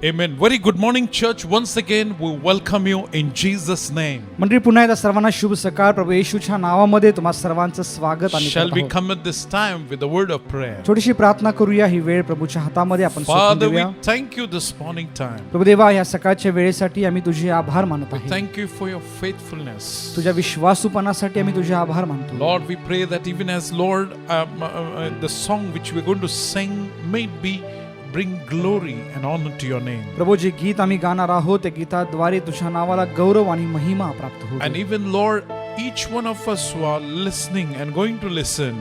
Amen. Very good morning, church. Once again, we welcome you in Jesus' name. मंडळी, पुन्हा एकदा सर्वांना शुभ सकाळ. प्रभू येशूच्या नावामध्ये तुम्हा सर्वांचं स्वागत आम्ही Shall करत we आहोत. come at this time with a word of prayer? छोटीशी प्रार्थना करूया. ही वेळ प्रभूच्या हातामध्ये आपण सोपवून Father, we देऊया. thank you this morning time. Prabhu Deva, या सकाळच्या वेळेसाठी आम्ही तुझे आभार मानत आहोत. Thank you for your faithfulness. तुझ्या विश्वासूपणासाठी आम्ही तुझे आभार मानतो. Lord, we pray that even as Lord, the song which we're going to sing may be bring glory and honor to your name. प्रभू, जे गीत आम्ही गाणार आहोत त्या गीताद्वारे तुझ्या नावाला गौरव आणि महिमा प्राप्त होईल. And even Lord, each one of us who are listening and going to listen,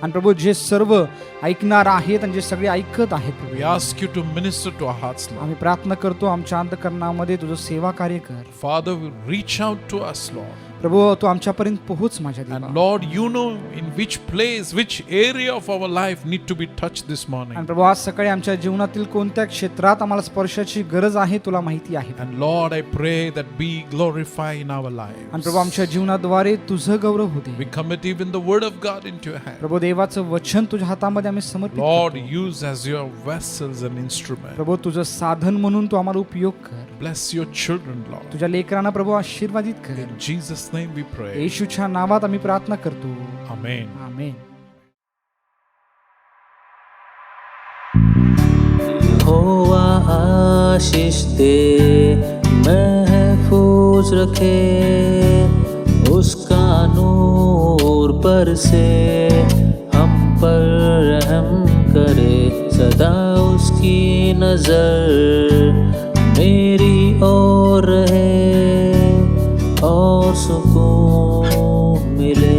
आणि प्रभू, जे सर्व ऐकणार आहेत आणि जे सगळे ऐकत आहेत, we Prabhu, ask you to minister to our hearts, Lord. आम्ही प्रार्थना करतो, आमच्या अंतःकरणामध्ये तुझं सेवा कार्य कर. Father, reach out to us, Lord. प्रभू, तू आमच्यापर्यंत पोहोच माझ्या And देवा. Lord, you know in which place, which area of our life need to be touched this morning. आणि प्रभू, आज सकाळी आमच्या जीवनातील कोणत्या क्षेत्रात आम्हाला स्पर्शाची गरज आहे तुला माहिती आहे. And Lord, I pray that be glorified in our आणि lives. प्रभू, आमच्या जीवनाद्वारे तुझं गौरव होते. We commit even the word of God into your hand. प्रभू, देवाचं वचन तुझ्या हातामध्ये आम्ही समर्पित Lord, करतो. use as your vessels and instrument. प्रभू, तुझं साधन म्हणून तू आम्हाला उपयोग कर. Bless your children, Lord. तुझ्या लेकरांना प्रभू आशीर्वादित कर. In Jesus' name we pray. येशूच्या नावात आम्ही प्रार्थना करतो. Amen. आमेन. यहोवा आशीष दे, महफूज रखे, उसका नूर पर से हम पर रहम करे, सदा उसकी नजर मेरी ओर रहे और सुकून मिले.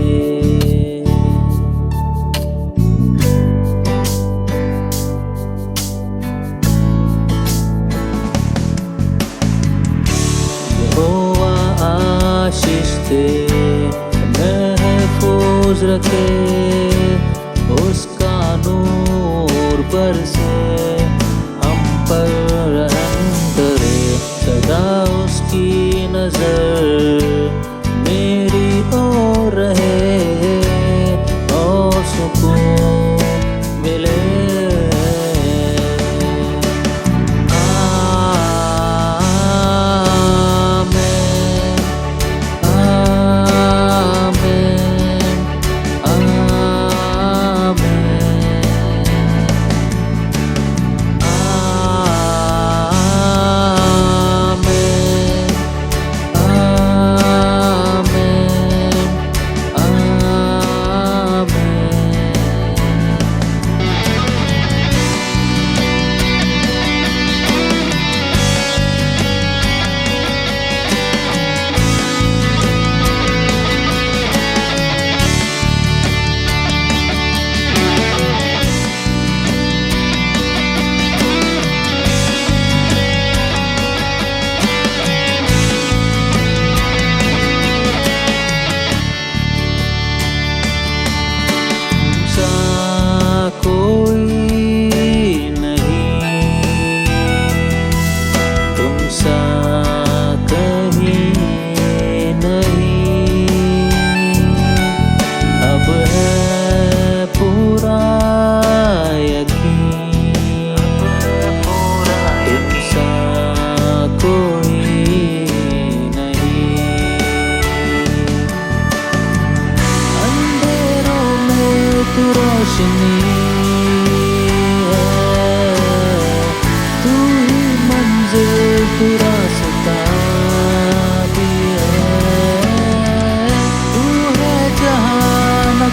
यहोवा आशीष दे, महफूज रखे, उसका नूर बरसे, हम पर रहम करे, सदा उसकी नजर मेरी ओर रहे और सुकून मिले.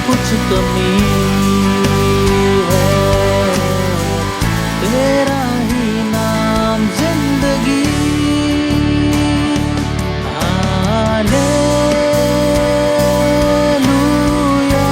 कुछ कमी है, तेरा ही नाम जिंदगी. हालेलुया,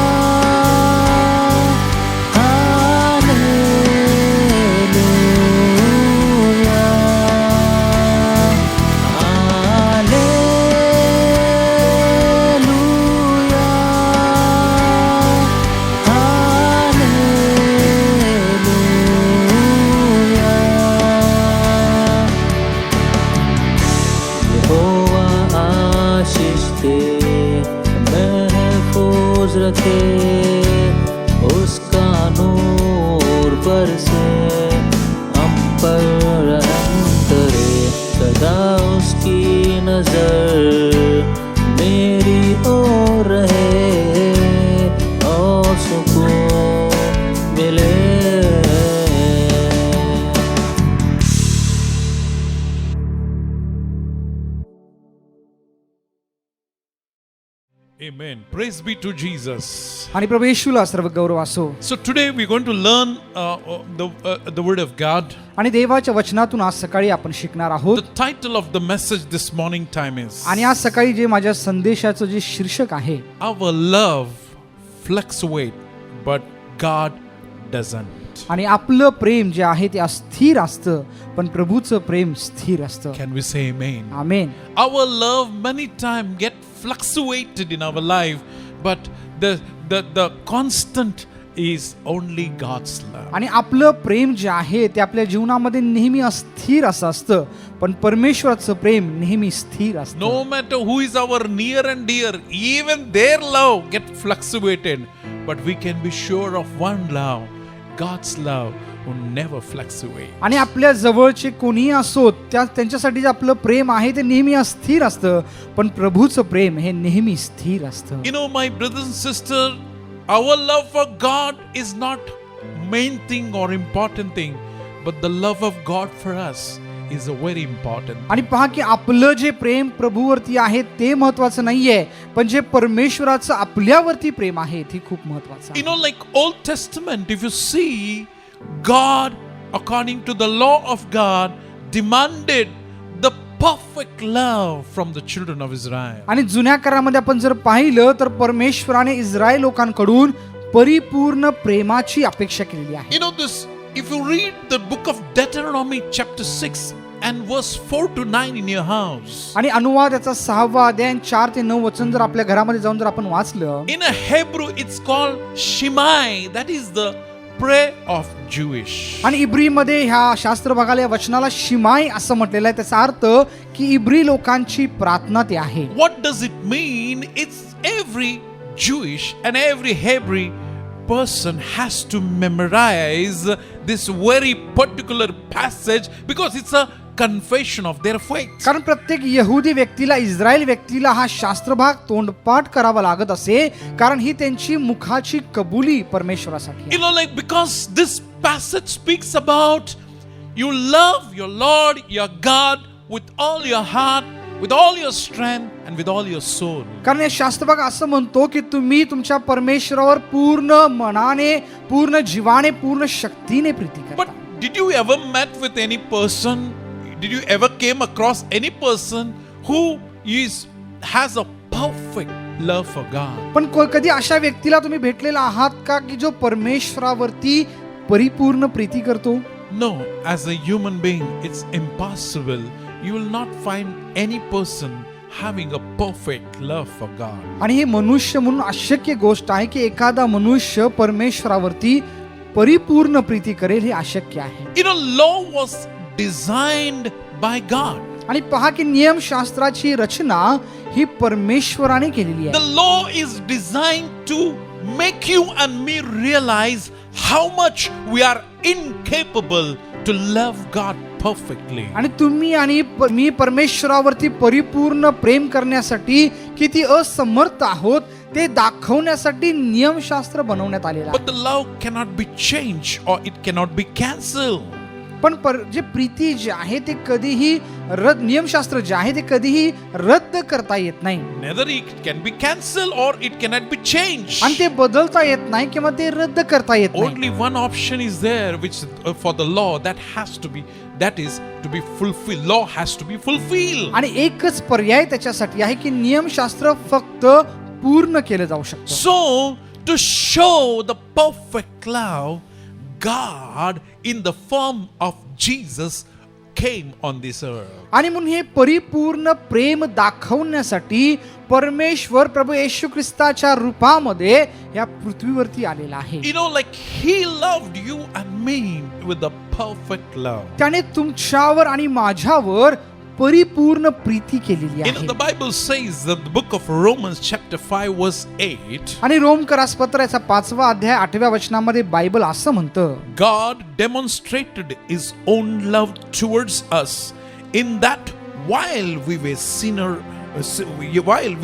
हम पर रहम करे, सदा उसकी नजर मेरी ओर रहे और सुकून मिले. Amen. Praise be to Jesus. आणि प्रभू येशूला सर्व गौरव असो. So today we're going to learn the word of God. आणि देवाच्या वचनातून आज सकाळी आपण शिकणार आहोत. The title of the message this morning time is आणि आज सकाळी जे माझ्या संदेशाचं जे शीर्षक आहे, Our love fluctuates, but God doesn't. आणि आपलं प्रेम जे आहे ते अस्थिर असतं, पण प्रभूचं प्रेम स्थिर असतं. Can we say amen? Amen. Our love many times get fluctuated in our life, but the constant is only God's love. आणि आपलं प्रेम जे आहे ते आपल्या जीवनामध्ये नेहमी अस्थिर असं असतं, पण परमेश्वराचं प्रेम नेहमी स्थिर असतं. No matter who is our near and dear, even their love get fluctuated, but we can be sure of one love, God's love will never fluctuate. आणि आपल्या जवळचे कोणीही असो, त्यांच्यासाठी जे आपलं प्रेम आहे ते नेहमी अस्थिर असतं, पण प्रभूचं प्रेम हे नेहमी स्थिर असतं. You know, my brothers and sisters, our love for God is not main thing or important thing, but the love of God for us is a very important. आणि पहा की आपलं जे प्रेम प्रभूवरती आहे ते महत्वाचं नाहीये, पण जे परमेश्वराचं आपल्यावरती प्रेम आहे ते खूप महत्वाचं आहे. You know, like Old Testament, if you see, God, according to the law of God, demanded the perfect love from the children of Israel. आणि जुन्या करारामध्ये आपण जर पाहिलं तर परमेश्वराने इस्रायल लोकांकडून परिपूर्ण प्रेमाची अपेक्षा केलेली आहे. You know this, if you read the book of Deuteronomy chapter 6 and verse 4 to 9 in your house. आणि अनुवाद याचा 6वा अध्याय 4 ते 9 वचन जर आपल्या घरामध्ये जाऊन जर आपण वाचलं, In a Hebrew it's called Shemai, that is the prayer of Jewish. आणि इब्रीमध्ये ह्या शास्त्र भागाला या वचनाला शिमाई असं म्हटलेलं आहे. त्याचा अर्थ की इब्री लोकांची प्रार्थना ते आहे. What does it mean? It's every Jewish and every Hebrew person has to memorize this very particular passage because it's a confession of their faith. कारण प्रत्येक यहुदी व्यक्तीला, इस्रायल व्यक्तीला हा शास्त्रभाग तोंडपाठ करावा लागत असे, कारण ही त्यांची मुखाची कबुली परमेश्वरासाठी आहे. You know, like because this passage speaks about you love your Lord, your God with all your heart, with all your strength and with all your soul. कारण हे शास्त्रभाग असं म्हणतो की तुम्ही तुमच्या परमेश्वरावर पूर्ण मनाने, पूर्ण जीवाने, पूर्ण शक्तीने प्रीती करा. But did you ever met with any person? Did you ever came across any person who has a perfect love for God? पण कधी अशा व्यक्तीला तुम्ही भेटलेला आहात का की जो परमेश्वरावरती परिपूर्ण प्रीती करतो? No, as a human being, it's impossible. You will not find any person having a perfect love for God. आणि हे मनुष्य म्हणून अशक्य गोष्ट आहे की एखादा मनुष्य परमेश्वरावरती परिपूर्ण प्रीती करेल, हे अशक्य आहे. You know, law was designed by God. आणि पहा की नियमशास्त्राची रचना ही परमेश्वराने केलेली The आहे. law is designed to make you and me realize how much we are incapable to love God perfectly. आणि तुम्ही आणि मी परमेश्वरावरती परिपूर्ण प्रेम करण्यासाठी किती असमर्थ आहोत ते दाखवण्यासाठी नियमशास्त्र बनवण्यात आलेलं आहे. But the love cannot be changed or it cannot be cancelled. पण जे प्रीती जे आहे ते कधीही नियमशास्त्र जे आहे ते कधीही रद्द करता येत नाही. Neither it can be cancelled or it cannot be changed. आणि ते बदलता येत नाही किंवा ते रद्द करता येत नाही. Only one option is there which for the law that is to be fulfilled. Law has to be fulfilled. आणि एकच पर्याय त्याच्यासाठी आहे की नियमशास्त्र फक्त पूर्ण केलं जाऊ शकतं. So to show the perfect love, God in the form of Jesus came on this earth. आणि म्हणून हे परिपूर्ण प्रेम दाखवण्यासाठी परमेश्वर प्रभू येशू ख्रिस्ताच्या रूपामध्ये या पृथ्वीवरती आलेला आहे. You know, like he loved you and me with the perfect love. त्याने तुमच्यावर आणि माझ्यावर परिपूर्ण प्रीती केलेली आहे. the Bible says that the book of Romans chapter 5 verse 8, आणि रोमकरासपत्राचा 5वा अध्याय 8व्या वचनामध्ये बायबल असं म्हणतं, God demonstrated his own love towards us in that while we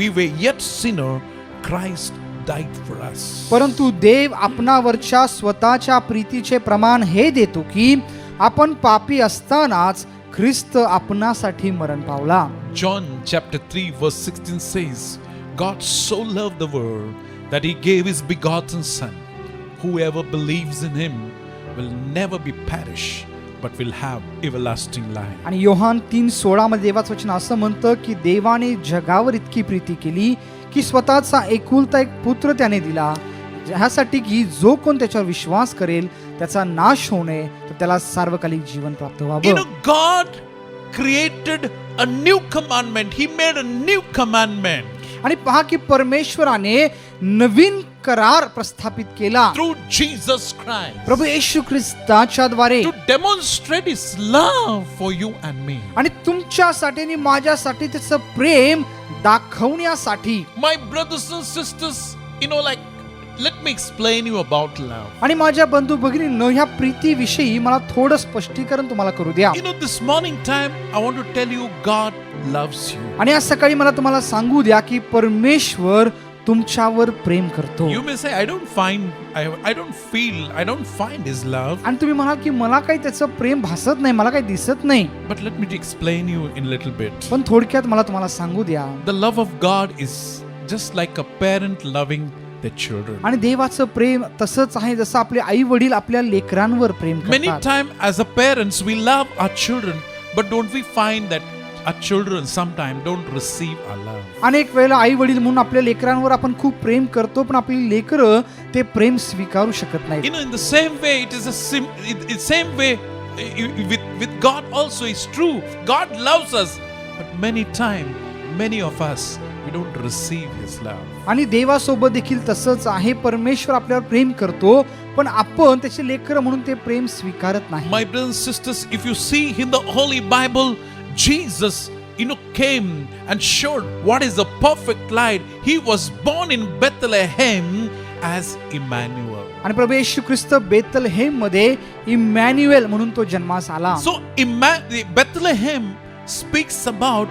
were yet sinner, Christ died for us. परंतु देव आपणावरच्या स्वतःच्या प्रीतीचे प्रमाण हे देतो की आपण पापी असतानाच ख्रिस्त आपणासाठी मरण पावला. John chapter 3 verse 16 says, God so loved the world that he gave his begotten son. Whoever believes in him will never be perish but will have everlasting life. आणि योहान 3:16 मध्ये देवाचं वचन असं म्हणतं की देवाने जगावर इतकी प्रीती केली की स्वतःचा एकुलता एक पुत्र त्याने दिला, ह्यासाठी की जो कोण त्याच्यावर विश्वास करेल त्याचा नाश होऊ नये तर त्याला सार्वकालिक जीवन प्राप्त व्हावं. God created a new commandment. He made a new commandment आणि पहा की परमेश्वराने नवीन करार प्रस्थापित केला through Jesus Christ प्रभू येशू ख्रिस्ताच्या द्वारे, to demonstrate his love for you and me. आणि तुमच्यासाठी आणि माझ्यासाठी त्याचं प्रेम दाखवण्यासाठी. My brothers and sisters, let me explain you about love. आणि माझ्या बंधू भगिनींनो, ह्या प्रीतीविषयी मला थोडं स्पष्टीकरण तुम्हाला करू द्या. This morning time, I want to tell you, God loves you. आणि आज सकाळी मला तुम्हाला सांगू द्या की परमेश्वर तुमच्यावर प्रेम करतो. You may say, I don't find his love. आणि तुम्ही म्हणाल की मला काही त्याचं प्रेम भासत नाही, मला काही दिसत नाही. But let me explain you in a little bit. पण थोडक्यात मला तुम्हाला सांगू द्या. The love of God is just like a parent loving their children. आणि देवाचं प्रेम तसंच आहे जसं आपले आई वडील आपल्या लेकरांवर प्रेम Many करतात. times as a parents we love our children, but don't we find that our children sometimes don't receive our love? अनेक वेळेला आई वडील म्हणून आपल्या लेकरांवर आपण खूप प्रेम करतो, पण आपली लेकरं ते प्रेम स्वीकारू शकत नाही. In the same way, it is same way with God also is true. God loves us, but many of us we don't receive his love. आणि देवासोबत देखील तसंच आहे. परमेश्वर आपल्यावर प्रेम करतो, पण आपण त्याचे लेकर म्हणून ते प्रेम स्वीकारत नाही. My brothers and sisters, if you see in the Holy Bible, Jesus came and showed what is the perfect light. He was born in Bethlehem as Emmanuel. आणि प्रभू येशू ख्रिस्त बेथलहेम मध्ये इमॅन्युएल म्हणून तो जन्मास आला. So Bethlehem speaks about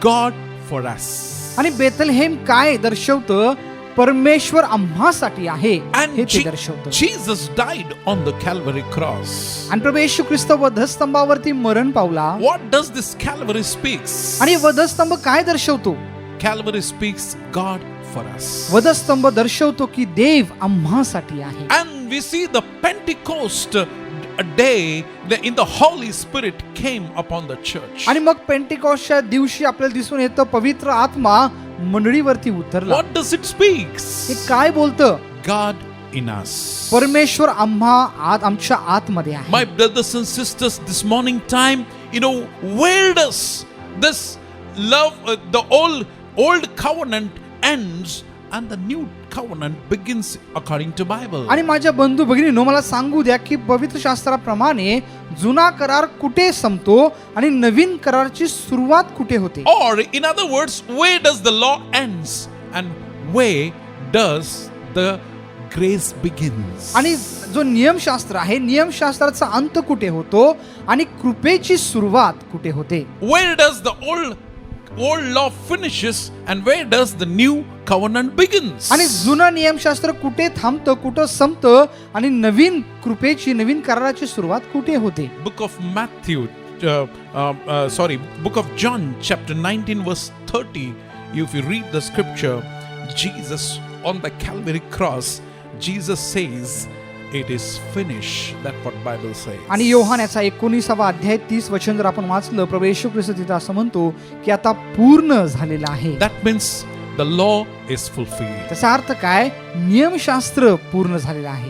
God for us. आणि Bethlehem काय दर्शवतं? परमेश्वर आम्हासाठी आहे And हे ते दर्शवतं. Jesus died on the Calvary cross. आणि प्रभू येशू ख्रिस्त वधस्तंभावरती मरण पावला. What does this Calvary speaks? आणि वधस्तंभ काय दर्शवतो? Calvary speaks God for us. वधस्तंभ दर्शवतो की देव आम्हासाठी आहे. And we see the Pentecost a day that in the Holy Spirit came upon the church. आणि मग पेंटिकॉस्टच्या दिवशी आपल्याला दिसून येतं पवित्र आत्मा मंडळीवरती उतरला. What does it speaks? हे काय बोलतं? God in us. परमेश्वर आमच्या आतमध्ये आहे. My brothers and sisters, this morning time, where does this love, the old covenant ends and the new covenant begins according to Bible? आणि माझ्या बंधू भगिनींनो, मला सांगू द्या की पवित्र शास्त्राप्रमाणे जुना करार कुठे संपतो आणि नवीन कराराची सुरुवात कुठे होते? Or in other words, where does the law ends and where does the grace begins? आणि जो नियमशास्त्र आहे, नियमशास्त्राचा अंत कुठे होतो आणि कृपेची सुरुवात कुठे होते? Where does the old law finishes and where does the new covenant begins? आणि जुनं नियमशास्त्र कुठे थांबतं, कुठं संपतं आणि नवीन कृपेची, नवीन कराराची सुरुवात कुठे होते? Book of John chapter 19 verse 30, if you read the scripture, Jesus on the Calvary cross, Jesus says it is finished. That's what Bible says. आणि योहानाचा 19वा अध्याय 30 वचन जर आपण वाचलं, प्रभू येशू ख्रिस्त तिथे असं म्हणतो की आता पूर्ण झालेलं आहे. That means the law is fulfilled. त्याचा अर्थ काय? नियमशास्त्र पूर्ण झालेलं आहे.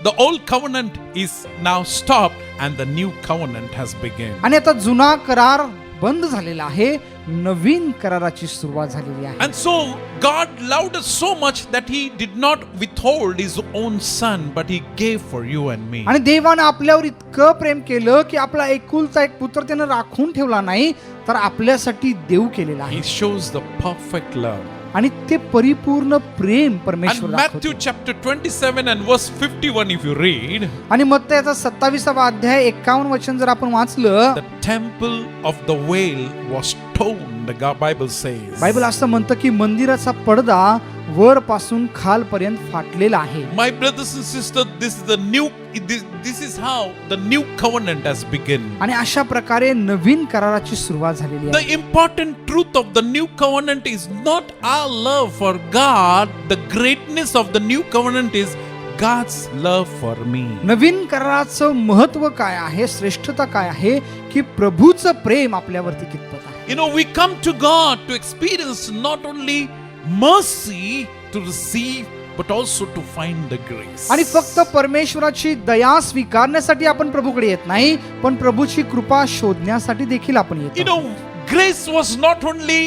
The old covenant is now stopped and the new covenant has begun. आणि आता जुना करार बंद झालेला आहे, नवीन कराराची सुरुवात झालेली आहे. And so God loved us so much that he did not withhold his own son, but he gave for you and me. आणि देवानं आपल्यावर इतकं प्रेम केलं की आपला एकुलता एक पुत्र त्यानं राखून ठेवला नाही, तर आपल्यासाठी देऊ केलेला आहे. He shows the perfect love. आणि ते परिपूर्ण प्रेम And परमेश्वर Matthew दाखवतो. chapter 27 and verse 51, if you read, आणि मत्तयाचा 27वा अध्याय 51 वचन जर आपण वाचलं, the temple of the veil was torn, the Bible says. Bible असं म्हणतं की मंदिराचा पडदा वर पासून खालपर्यंत फाटलेला आहे. My brothers and sisters, this is how the new covenant has begun. आणि अशा प्रकारे नवीन कराराची सुरुवात झालेली आहे. The important truth of the new covenant is not our love for God. The greatness of the new covenant is God's love for me. नवीन कराराचं महत्व काय आहे, श्रेष्ठता काय आहे की प्रभूचं प्रेम आपल्यावरती कितपत आहे. You know, we come to God to experience not only mercy to receive, but also to find the grace. आणि फक्त परमेश्वराची दया स्वीकारण्यासाठी आपण प्रभूकडे येत नाही, पण प्रभूची कृपा शोधण्यासाठी देखील आपण You येतो. know, grace was not only,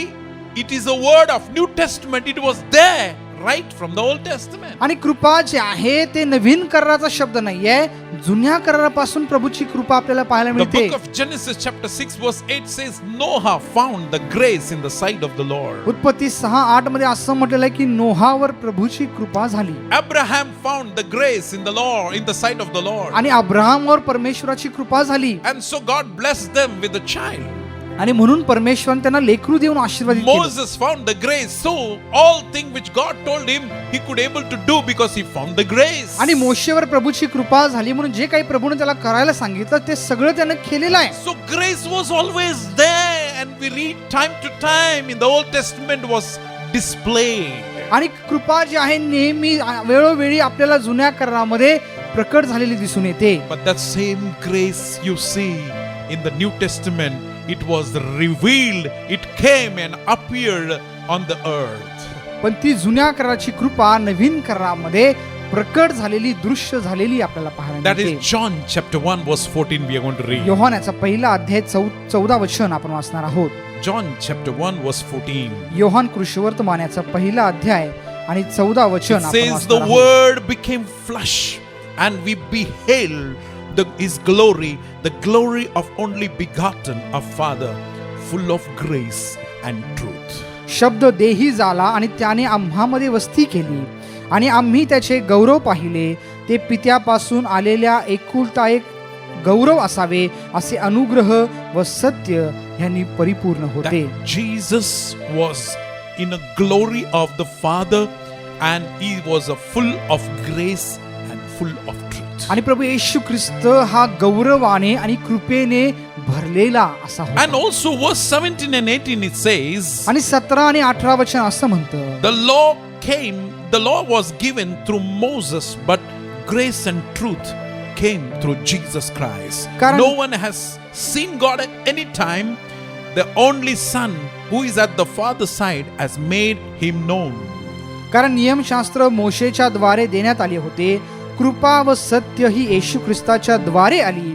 it is a word of New Testament, it was there right from the Old Testament. आणि कृपा जे आहे ते नवीन कराराचा शब्द नाहीये, जुन्या करारापासून प्रभूची कृपा आपल्याला पाहायला The मिळते. book of Genesis chapter 6 verse 8 says Noah found the grace in the sight of the Lord. उत्पत्ती 6:8 मध्ये असं म्हटलेलं आहे की नोहावर प्रभूची कृपा झाली. Abraham found the grace in the Lord, in the sight of the Lord. आणि अब्राहमवर परमेश्वराची कृपा झाली. And so God blessed them with a child. आणि म्हणून परमेश्वराने त्यांना लेकरू देऊन आशीर्वादित केलं. Moses found the grace, so all things which God told him he could able to do because he found the grace. आणि मोशेवर प्रभूची कृपा झाली म्हणून जे काही प्रभूने त्याला करायला सांगितलं ते सगळं त्याने केलेलं आहे. So grace was always there, and we read time to time in the Old Testament was displayed. आणि कृपा जी आहे नेहमी वेळोवेळी आपल्याला जुन्या करारामध्ये प्रकट झालेली दिसून येते. But that same grace you see in the New Testament, it was revealed, it came and appeared on the earth. पण ती जुन्या कराराची कृपा नवीन करारामध्ये प्रकट झालेली, दृश्य झालेली आपल्याला पाहायला That मिळते. is John chapter 1 verse 14 we are going to read. योहानाचा पहिला अध्याय 14 वचन आपण वाचणार आहोत. John chapter 1 verse 14. योहान कृष्णवर्तमानाचा पहिला अध्याय आणि 14 वचन It आपण says the वाचणार आहोत. word became flesh and we beheld his glory, the glory of only begotten of Father, full of grace and truth. शब्द देही झाला आणि त्याने आम्हामध्ये वस्ती केली आणि आम्ही त्याचे गौरव पाहिले, ते पित्यापासून आलेल्या एकुलता एक गौरव असावे असे अनुग्रह व सत्य ह्यांनी परिपूर्ण होते. That Jesus was in a glory of the Father, and he was a full of grace and full of truth. आणि प्रभू येशू ख्रिस्त हा गौरवाने आणि कृपेने भरलेला असा होता. And also verse 17 and 18 it says, आणि 17 आणि 18 वचन असं म्हणतं, the law was given through Moses, but grace and truth came through Jesus Christ. कारण- No one has seen God at any time. The only Son who is at the Father's side has made him known. कारण नियमशास्त्र मोशेच्या द्वारे देण्यात आले होते, कृपा व सत्य ही येशू ख्रिस्ताच्या द्वारे आली.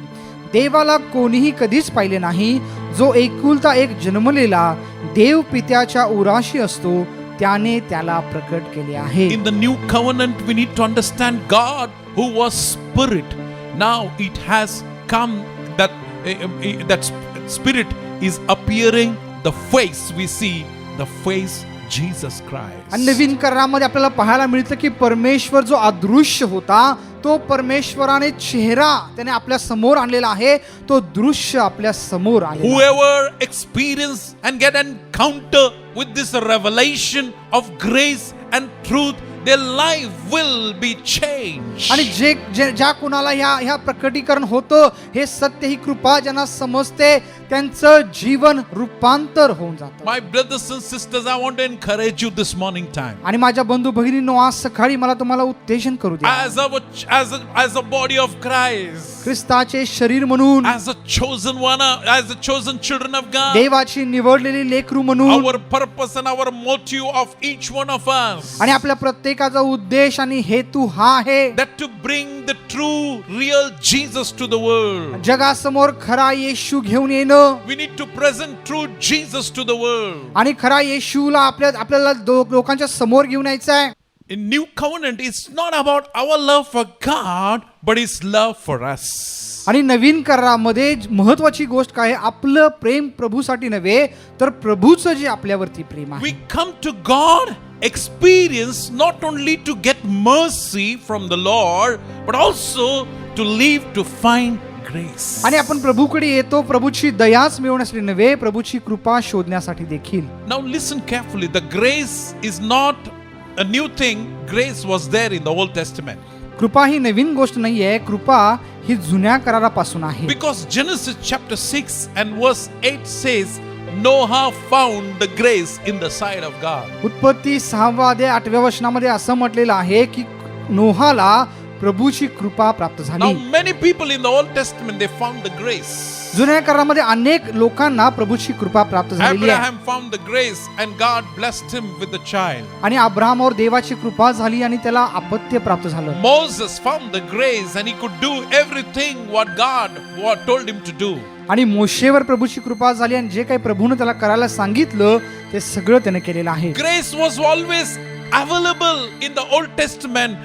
देवाला कोणीही कधीच पाहिले नाही. जो एकुलता एक जन्मलेला देव पित्याच्या उराशी असतो, त्याने त्याला प्रकट केले आहे. In the new covenant, we need to understand God who was spirit. Now it has come that spirit is appearing, the face we see, the face Jesus Christ. आणि नवीन करारामध्ये आपल्याला पाहायला मिळतं की परमेश्वर जो अदृश्य होता, तो परमेश्वराने चेहरा त्याने आपल्या समोर आणलेला आहे, तो दृश्य आपल्या समोर आलेला आहे. Whoever experience and get encounter with this revelation of grace and truth, their life will be changed. आणि ज्या कुणाला ह्या प्रकटीकरण होतं, हे सत्य ही कृपा ज्यांना समजते, त्यांचं जीवन रूपांतर होऊन जातं. My brothers and sisters, I want to encourage you this morning time. आणि माझ्या बंधू भगिनींनो, आज सकाळी मला तुम्हाला उत्तेजन करू द्या. As a body of Christ, ख्रिस्ताचे शरीर म्हणून, as a chosen one, as the chosen children of God, देवाची निवडलेली लेकरू म्हणून, our purpose and our motive of each one of us आणि आपल्या प्रत्येक प्रत्येकाचा उद्देश आणि हेतू हा आहे that to bring the true, real Jesus to the world. जगासमोर खरा येशू घेऊन येणं We need to present true Jesus to the world. आणि खरा येशूला आपल्याला लोकांच्या समोर घेऊन यायचं आहे. In New Covenant, it's not about our love for God, but His love for us. आणि नवीन करारामध्ये महत्वाची गोष्ट काय आहे, आपलं प्रेम प्रभूसाठी नव्हे तर प्रभूचं जे आपल्यावरती प्रेम आहे. We come to God, experience not only to get mercy from the Lord, but also to live to find grace. आणि आपण प्रभूकडे येतो प्रभूची दयाच मिळवण्यासाठी नव्हे, प्रभूची कृपा शोधण्यासाठी देखील. Now listen carefully. The grace is not a new thing. Grace was there in the Old Testament. कृपा ही नवीन गोष्ट नाहीये, कृपा ही जुन्या करारापासून आहे. Because Genesis chapter 6 and verse 8 says, Noah found the grace in the sight of God. उत्पत्ती 6 अध्याय 8 वचनामध्ये असं म्हटलेलं आहे की नोहाला प्रभूची कृपा प्राप्त Now झाली. many people in the Old Testament, they found the grace. जुन्या करारामध्ये अनेक लोकांना प्रभूची कृपा प्राप्त झालेली आहे. Abraham found the grace and God blessed him with a child. आणि अब्राहामावर देवाची कृपा झाली आणि त्याला अपत्य प्राप्त झालं. Moses found the grace and he could do everything what God told him to do. आणि मोशेवर प्रभूची कृपा झाली आणि जे काही प्रभूने त्याला करायला सांगितलं ते सगळं त्याने केलेलं आहे. Grace was always available in the Old Testament,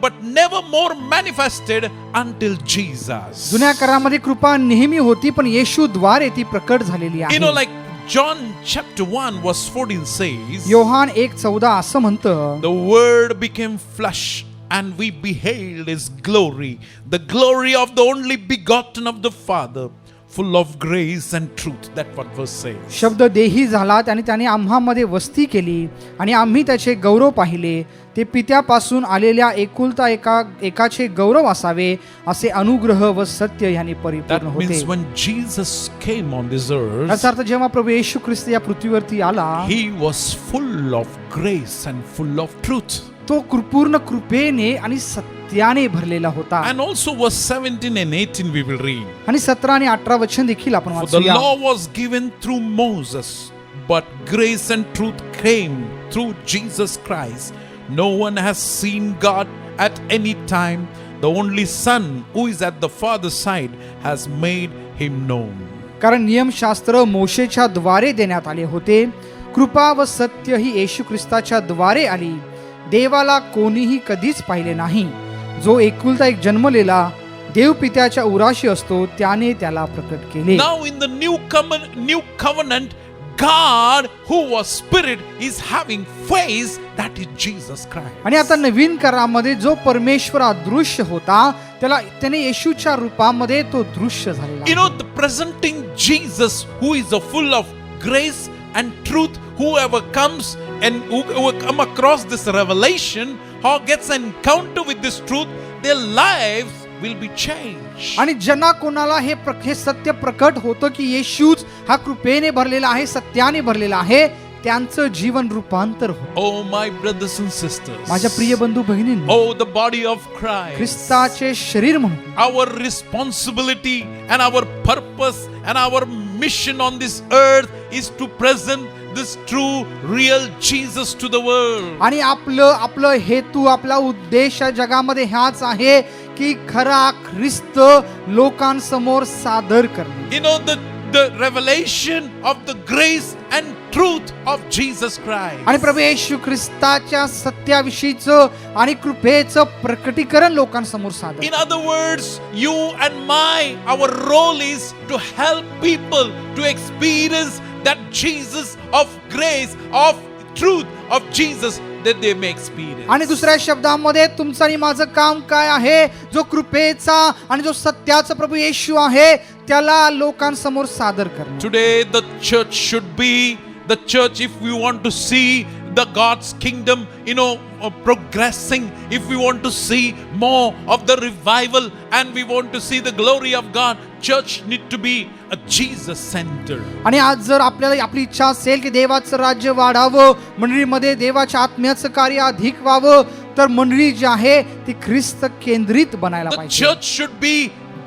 but never more manifested until Jesus. जुन्या करारामध्ये कृपा नेहमी होती पण येशूद्वारे ती प्रकट झालेली आहे. Like John chapter 1 verse 14 says, Yohan 1:14 असं म्हणतं, the word became flesh and we beheld his glory, the glory of the only begotten of the Father, full of grace and truth. That what verse says. शब्द देही झाला आणि त्याने आम्हामध्ये वस्ती केली आणि आम्ही त्याचे गौरव पाहिले, ते पित्यापासून आलेल्या एकुलता एकाचे गौरव असावे असे अनुग्रह व सत्य ह्याने परिपूर्ण That means होते. when Jesus came on this earth, याचा अर्थ जेव्हा प्रभू येशू ख्रिस्त या पृथ्वीवरती आला he was full of grace and full of truth. तो पूर्ण कृपेने आणि सत्याने भरलेला होता. And also verse 17 and 18 we will read. आणि 17 आणि 18 वचन देखील आपण For the वाचूया. law was given through Moses, but grace and truth came through Jesus Christ. No one has seen God at any time. The only Son, who is at the Father's side, has made him known. कारण नियमशास्त्र मोशेच्या द्वारे देण्यात आले होते, कृपा व सत्य ही येशू ख्रिस्ताच्या द्वारे आली. देवाला कोणीही कधीच पाहिले नाही. जो एकुलता एक जन्मलेला देव पित्याच्या उराशी असतो त्याने त्याला प्रकट केले. Now in the new covenant, God who was spirit is having face, that is Jesus Christ. आणि आता नवीन करारामध्ये जो परमेश्वर अदृश्य होता त्याने येशूच्या रूपामध्ये तो दृश्य झालेला आहे. The presenting Jesus who is full of grace and truth, whoever comes and who come across this revelation or gets an encounter with this truth, their lives will be changed. आणि ज्यांना कोणाला हे सत्य प्रकट होतं की येशूच हा कृपेने भरलेला आहे, सत्याने भरलेला आहे, त्यांचं जीवन रूपांतर होतं. Oh my brothers and sisters, माझ्या प्रिय बंधू भगिनींनो, oh the body of Christ, ख्रिस्ताचे शरीर म्हणून our responsibility and our purpose and our mission on this earth is to present this true real Jesus to the world. आणि आपलं हेतू आपला उद्देश या जगामध्ये हाच आहे की खरा ख्रिस्त लोकांसमोर सादर करणे. The revelation of the grace and truth of Jesus Christ. आणि प्रभू येशू ख्रिस्ताच्या सत्याविषयीचं आणि कृपेचं प्रकटीकरण लोकांसमोर सादर. In other words, you and our role is to help people to experience that Jesus of grace, of truth, of Jesus, that they may experience. आणि दुसऱ्या शब्दांमध्ये तुमचं आणि माझं काम काय आहे, जो कृपेचा आणि जो सत्याचा प्रभू येशू आहे त्याला लोकांसमोर सादर करणे. Today the church should be the church. If we want to see the God's kingdom progressing, if we want to see more of the revival and we want to see the glory of God, church need to be a Jesus center. आणि आज जर आपल्याला आपली इच्छा असेल की देवाचं राज्य वाढावं, मंडळीमध्ये देवाच्या आत्म्याचं कार्य अधिक व्हावं, तर मंडळी जी आहे ती ख्रिस्त केंद्रित बनायला The पाहिजे. church should be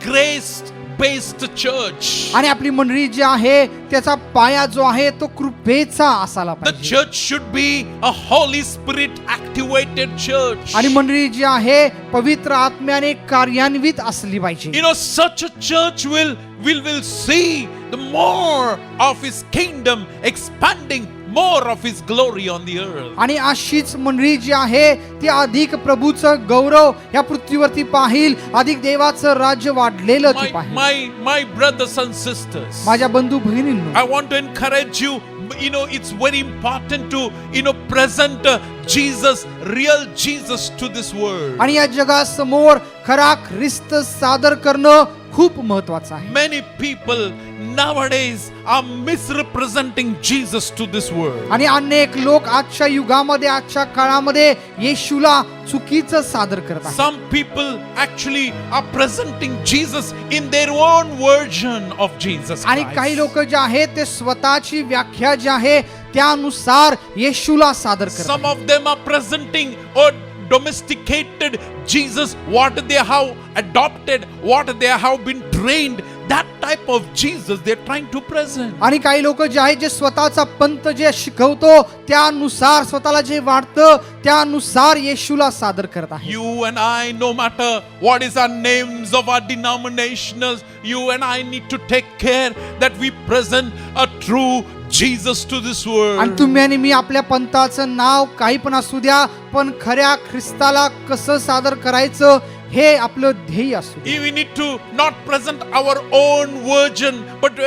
grace grace-based church. आणि आपली मंडळी जी आहे त्याचा पाया जो आहे तो कृपेचा असायला The पाहिजे. church should be a Holy Spirit activated church. आणि मंडळी जी आहे पवित्र आत्म्याने कार्यान्वित असली पाहिजे. You know, such a church will see the more of His kingdom expanding, more of His glory on the earth. आणि अशीच मंडळी जी आहे ती अधिक प्रभूचं गौरव या पृथ्वीवरती पाहिल, अधिक देवाचं राज्य वाढलेलं ती पाहिल. My brothers and sisters, माझ्या बंधू भगिनींनो, I want to encourage you. You know, it's very important to, present Jesus, real Jesus to this world. आणि या जगासमोर खरा ख्रिस्त सादर करणं खूप महत्वाचं आहे. Many people nowadays are misrepresenting Jesus to this world. आणि अनेक लोक आजच्या युगामध्ये आजच्या काळामध्ये येशूला चुकीचं सादर करत आहेत. Some people actually are presenting Jesus in their own version of Jesus आणि Christ. काही लोक जे आहेत ते स्वतःची व्याख्या जी आहे त्यानुसार येशूला सादर करतात. Some of them are presenting a domesticated Jesus, what they have adopted, what they have been trained, that type of Jesus they're trying to present. आणि काही लोक जे आहेत जे स्वतःचा पंथ जे शिकवतो त्यानुसार स्वतःला जे वाटतं त्यानुसार येशूला सादर करत आहे. You and I, no matter what is our names of our denominations, you and I need to take care that we present a true Jesus to this world. आणि तुम्ही आणि मी आपल्या पंथाचं नाव काही पण असू द्या पण खऱ्या ख्रिस्ताला कसं सादर करायचं हे आपलं ध्येय असू दे. We need to not present our own version but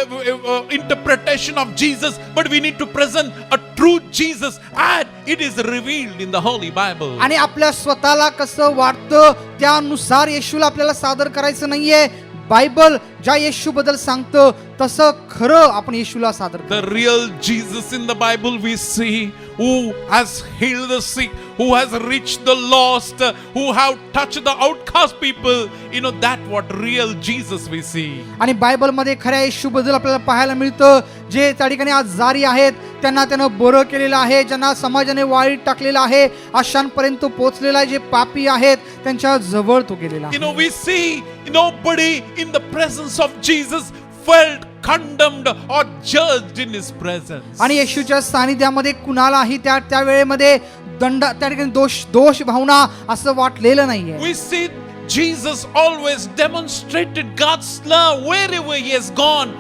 interpretation of Jesus, but we need to present a true Jesus as it is revealed in the Holy Bible. आणि आपल्या स्वतःला कसं वाटतं त्यानुसार येशूला आपल्याला सादर करायचं नाहीये. बायबल ज्या येशू बद्दल सांगतं तसं खरं आपण येशूला सादर The करतो. real Jesus in the Bible we see, who has healed the sick, who has reached the lost, who have touched the outcast people. You know, that what real Jesus we see. आणि Bible मध्ये खऱ्या येशू बद्दल आपल्याला पाहायला मिळतं जे त्या ठिकाणी आजारी आहेत त्यांना त्यानं बरं केलेलं आहे, ज्यांना समाजाने वाळीत टाकलेलं आहे, अशांपर्यंत पोहोचलेला आहे, जे पापी आहेत त्यांच्या जवळ तो गेलेला You आहे. know, we see nobody in the presence of Jesus felt condemned or judged in His presence. आणि येशूच्या सानिध्यामध्ये कुणालाही त्या वेळेमध्ये त्या ठिकाणी दोष भावना असं वाटलेलं नाहीये. We see Jesus always demonstrated God's love wherever He has gone,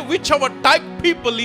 whichever type people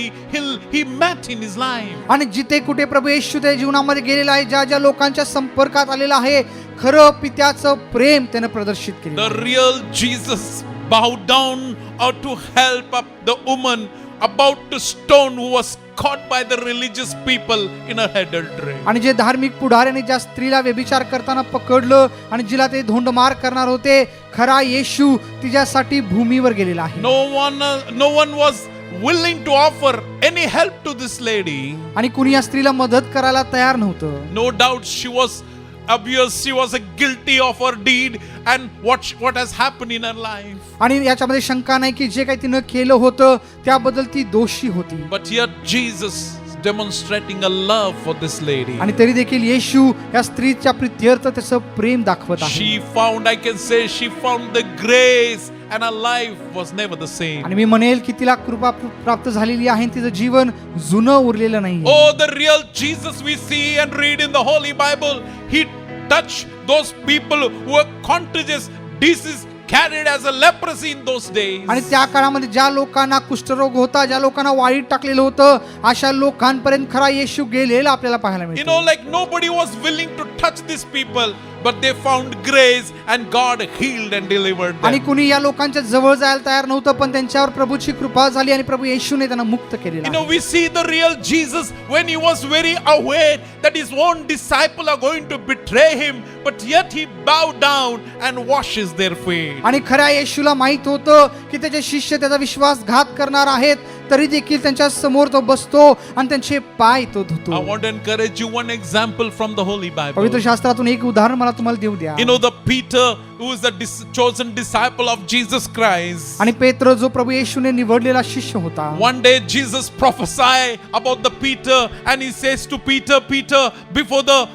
he met in His life. आणि जिथे कुठे प्रभू येशू त्या जीवनामध्ये गेलेला आहे, ज्या लोकांच्या संपर्कात आलेला आहे, खरं पित्याचं प्रेम त्यानं प्रदर्शित केलं. The real Jesus bowed down to help up the woman about to stone who was caught by the religious people in her adultery. आणि जे धार्मिक पुढाऱ्याने ज्या स्त्रीला व्यभिचार करताना पकडलं आणि जिला ते धोंडमार करणार होते, खरा येशू तिच्यासाठी भूमीवर गेलेला आहे. No one was willing to offer any help to this lady. आणि कुणी या स्त्रीला मदत करायला तयार नव्हतं. No doubt she was obvious, she was guilty of her deed and what has happened in her life. आणि याच्यामध्ये शंका नाही की जे काही तिनं केलं होतं त्याबद्दल ती दोषी होती. But yet Jesus demonstrating a love for this lady. आणि तरी देखील येशू या स्त्रीच्या प्रित्यर्थ त्याचं प्रेम दाखवत आहे. She found, I can say, she found the grace and her life was never the same. आणि मी म्हणेल की तिला कृपा प्राप्त झालेली आहे, तिचं जीवन जुनं उरलेलं नाही. Oh, the real Jesus we see and read in the Holy Bible, He touched those people who were contagious disease carried as a leprosy in those days. आणि त्या काळामध्ये ज्या लोकांना कुष्ठरोग होता, ज्या लोकांना वाळीत टाकलेलं होतं, अशा लोकांपर्यंत खरा येशू गेलेला आपल्याला पाहायला You मिळतो. know, like nobody was willing to touch these people, but they found grace and God healed and delivered आणि them. कुणी या लोकांच्या जवळ जायला तयार नव्हतं, पण त्यांच्यावर प्रभूची कृपा झाली आणि प्रभू येशूने त्यांना मुक्त केलेलं You know, आहे. we see the real Jesus when He was very aware that His own disciples are going to betray Him, but yet He bowed down and washes their feet. आणि खऱ्या येशूला माहित होतं की त्याचे शिष्य त्याचा विश्वासघात करणार आहेत, तरी देखील त्यांच्या समोर तो बसतो आणि त्यांचे पाय तो I धुतो. want to encourage you one example from the Holy Bible. पवित्र शास्त्रातून एक उदाहरण मला तुम्हाला देऊ द्या. You know, the Peter who is the chosen disciple of Jesus Christ. आणि पेत्र जो प्रभू येशूने निवडलेला शिष्य होता. One day Jesus prophesied about the Peter and He says to Peter, Peter, before the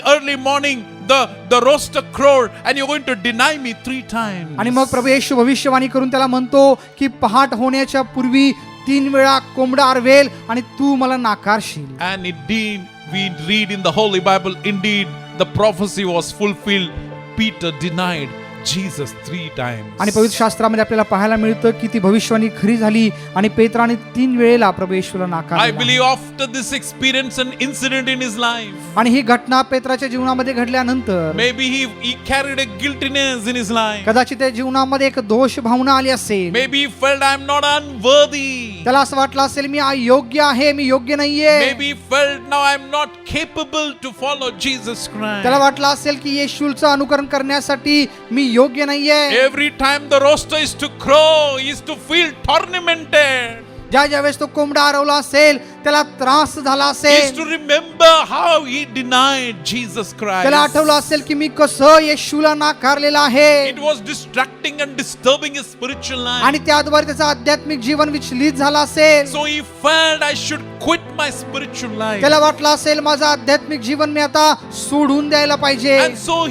early morning, the rooster crowed and you're going to deny me 3 times. आणि मग प्रभू येशू भविष्यवाणी करून त्याला म्हणतो की पहाट होण्याच्या पूर्वी 3 वेळा कोंबडा आरवेल आणि तू मला नाकारशील. And indeed, we read in the Holy Bible, indeed, the prophecy was fulfilled. Peter denied Jesus 3 times. आणि पवित्र शास्त्रामध्ये आपल्याला पाहायला मिळतं की ती भविष्यवाणी खरी झाली आणि पेत्राने 3 वेळेला प्रभू येशूला I नाकारलं. believe after this experience and incident in his life, आणि ही घटना पेत्राच्या जीवनामध्ये घडल्यानंतर maybe he carried a guiltiness in his life. कदाचित त्या जीवनामध्ये एक दोष भावना आली असेल. Maybe he felt I am not unworthy. त्याला असं वाटलं असेल मी अयोग्य आहे, मी योग्य नाहीये. Maybe he felt now I am not capable to follow Jesus त्याला Christ. वाटलं असेल की येशूचं अनुकरण करण्यासाठी मी योग्य नाहीये. Every time the rooster is to crow, he is to feel tormented. ज्या वेळेस तो कोंबडा हरवला असेल त्याला त्रास झाला He is असेल. to remember how he denied Jesus त्याला आठवलं Christ. असेल की मी कसं येशूला नाकारलेलं आहे. It was distracting and disturbing his spiritual आणि life. त्याद्वारे त्याचं आध्यात्मिक जीवन विचलित झालं असेल. So he felt I should quit my spiritual life. त्याला वाटलं असेल माझं आध्यात्मिक जीवन मी आता सोडून द्यायला पाहिजे. And so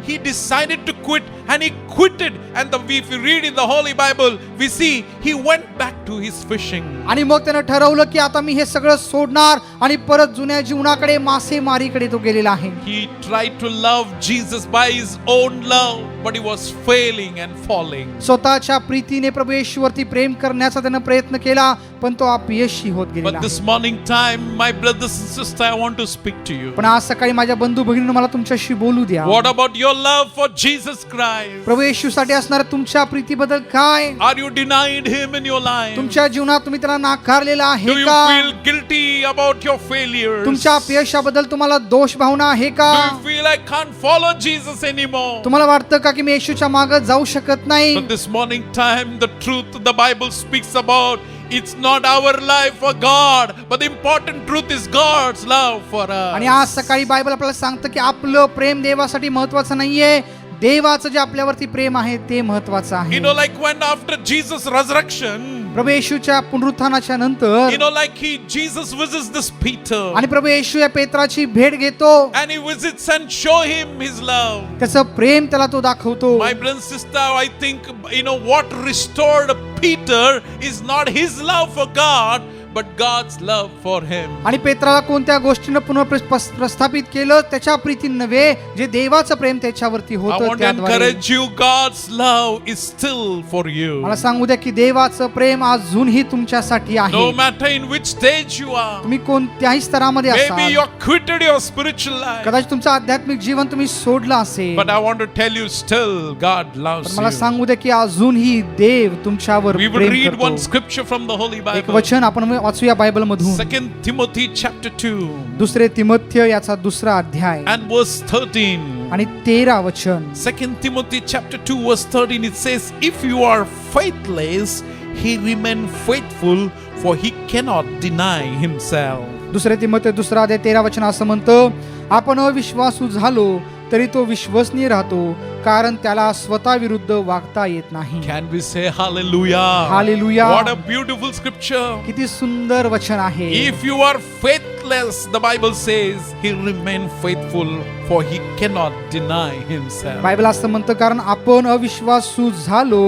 he decided to quit and he quitted. And if we read in the Holy Bible, we see he went back to his fishing. आणि मग त्यानं ठरवलं की आता मी हे सगळं सोडणार आणि परत जुन्या जीवनाकडे मासेमारीकडे तो गेलेला आहे. He tried to love Jesus by his own love, but he was failing and falling. स्वतःच्या प्रीतीने प्रभू येशूवरती प्रेम करण्याचा त्यानं प्रयत्न केला पण तो अपयशी होत गेलेला But this आहे. morning time, my brothers and sisters, I want to speak to you. पण आज सकाळी माझ्या बंधू भगिनींनो मला तुमच्याशी बोलू द्या. What about your love for Jesus Christ? प्रभू येशूसाठी असणाऱ्या तुमच्या प्रीतीबद्दल काय? Are you denied him in your life? तुमच्या जीवनात तुम्ही त्याला नाकारलेलं Do आहे you का? feel guilty about your failures? तुमच्या अपयशाबद्दल तुम्हाला दोष भावना आहे का? Do you feel I can't follow Jesus anymore? तुम्हाला वाटतं का की मी येशूच्या मागे जाऊ शकत नाही? But this morning time, the truth the Bible speaks about, it's not our life for God, but the important truth is God's love for आणि us. आज सकाळी बायबल आपल्याला सांगतं की आपलं प्रेम देवासाठी महत्वाचं नाहीये, देवाचं जे आपल्यावरती प्रेम आहे ते महत्वाचं आहे. You know, like when after Jesus' resurrection, प्रभू येशूच्या पुनरुत्थानाच्या नंतर you know, like Jesus visits this Peter, आणि प्रभू येशू या पेत्राची भेट घेतो, and he visits and show him his love. त्याचं प्रेम त्याला तो दाखवतो. My brother and sister, I think, you know, what restored Peter is not his love for God, but God's love for him. आणि पेत्राला कोणत्या गोष्टीनं पुनर्प्रस्थापित केलं त्याच्या प्रीतीने नव्हे, जे देवाचं प्रेम त्याच्यावरती I होतं want to त्याद्वारे. encourage you, God's love is still for you. मला सांगू द्या की देवाचं प्रेम अजूनही तुमच्यासाठी आहे. No matter in which stage you are, तुम्ही कोणत्याही स्तरामध्ये maybe असाल, you quitted your spiritual life, कदाचित तुमचं आध्यात्मिक जीवन तुम्ही सोडलं असेल, but I want to tell you, still God पण loves मला you. सांगू द्या की अजूनही देव तुमच्यावर We will Prem read one करतो. scripture from the Holy एक Bible. वचन आपण वाचूया बायबल मधून. 2 Timothy chapter 2 दुसरे तिमोथेय याचा 2रा अध्याय and verse 13. आणि 13 वचन. 2 Timothy chapter 2 verse 13, it says, if you are faithless, he remain faithful, for he cannot deny himself. दुसरे तिमोथेय 2रा अध्याय 13 वचन असं म्हणतं, आपण अविश्वासू झालो तरी तो विश्वसनीय राहतो, कारण त्याला स्वतः विरुद्ध वागता येत नाही. Can we say hallelujah? Hallelujah. What a beautiful scripture. किती सुंदर वचन आहे. If you are faithless, the Bible says, he remain faithful, for he cannot deny himself. Bible असं म्हणतं, कारण आपण अविश्वासू झालो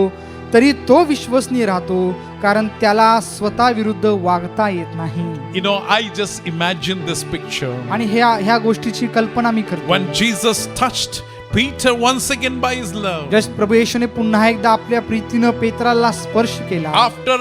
तरी तो विश्वसनीय राहतो, कारण त्याला स्वतः विरुद्ध वागता येत नाही. You know, I just imagine this picture. आणि ह्या गोष्टीची कल्पना मी करतो. When Jesus touched Peter once again by his love. Just प्रभू येशूने पुन्हा एकदा आपल्या प्रीतीनं पेत्राला स्पर्श केला. After